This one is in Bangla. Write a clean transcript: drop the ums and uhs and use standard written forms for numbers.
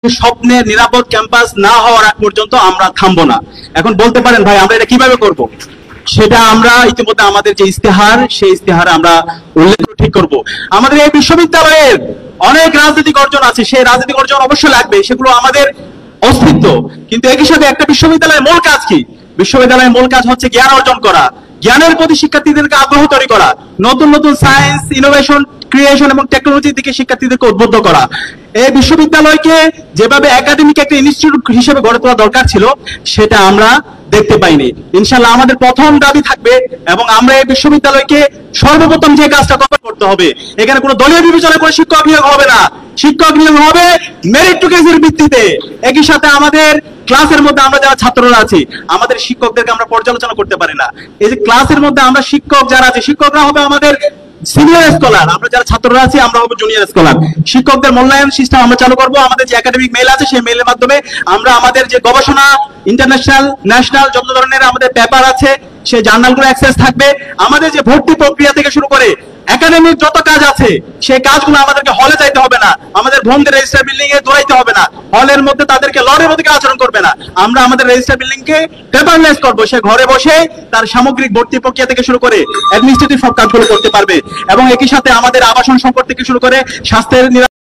স্বপ্নের নিরাপদ ক্যাম্পাস না হওয়ার আগ পর্যন্ত আমরা থামবো না। এখন বলতে পারেন ভাই আমরা এটা কিভাবে করব? সেটা আমরা ইতিমধ্যে আমাদের যে ইস্তেহার, সেই ইস্তেহারে আমরা উল্লেখ ঠিক করব। আমাদের এই বিশ্ববিদ্যালয়ের অনেক রাজনৈতিক অর্জন আছে, সেই রাজনৈতিক অর্জন অবশ্যই লাগবে, সেগুলো আমাদের অস্তিত্ব। কিন্তু একই সাথে একটা বিশ্ববিদ্যালয়ের মূল কাজ কি? বিশ্ববিদ্যালয়ের মূল কাজ হচ্ছে জ্ঞান অর্জন করা, জ্ঞানের প্রতি শিক্ষার্থীদেরকে আগ্রহ তৈরি করা, নতুন নতুন সায়েন্স, ইনোভেশন, ক্রিয়েশন এবং টেকনোলজির দিকে শিক্ষার্থীদেরকে উদ্বুদ্ধ করা। এই বিশ্ববিদ্যালয়কে যেভাবে একাডেমিক একটা ইনস্টিটিউট হিসেবে গড়ে তোলা দরকার ছিল, সেটা আমরা দেখতে পাইনি। ইনশাআল্লাহ আমাদের প্রথম দাবি থাকবে, এবং আমরা এই বিশ্ববিদ্যালয়কে সর্বপ্রথম যে কাজটা করতে হবে, এখানে কোনো দলীয় বিবেচনা করে শিক্ষক নিয়োগ হবে না, শিক্ষক নিয়োগ হবে মেরিটোরিয়াসের ভিত্তিতে। একই সাথে আমাদের ক্লাসের মধ্যে আমরা যারা ছাত্ররা আছি, আমাদের শিক্ষকদেরকে আমরা পর্যালোচনা করতে পারি না। এই যে ক্লাসের মধ্যে আমরা শিক্ষক যারা আছে, শিক্ষকরা হবে আমাদের সিনিয়র স্কলার, আমরা যারা ছাত্ররা আছি আমরা হবো জুনিয়র স্কলার। শিক্ষকদের মূল্যায়ন সিস্টেম আমরা চালু করবো। আমাদের যে একাডেমিক মেল আছে, সেই মেলের মাধ্যমে আমরা আমাদের যে গবেষণা, ইন্টারন্যাশনাল, ন্যাশনাল যত ধরনের আমাদের পেপার আছে, সেই জার্নালগুলো অ্যাক্সেস থাকবে। আমাদের যে ভর্তি প্রক্রিয়া থেকে শুরু করে একাডেমিক যত কাজ আছে, সেই কাজগুলো আমাদেরকে হলে যাইতে হবে না, আমাদের বোনদের রেজিস্টার বিল্ডিং এ দৌড়াইতে হবে না, হলের মধ্যে তাদেরকে লরের মধ্যে আচরণ করবে না। আমরা আমাদের রেজিস্টার বিল্ডিং কে পেপারলেস করবো, সে ঘরে বসে তার সামগ্রিক ভর্তি প্রক্রিয়া থেকে শুরু করে অ্যাডমিনিস্ট্রেটিভ সব কাজগুলো করতে পারবে। এবং একই সাথে আমাদের আবাসন সংকট থেকে শুরু করে স্বাস্থ্যের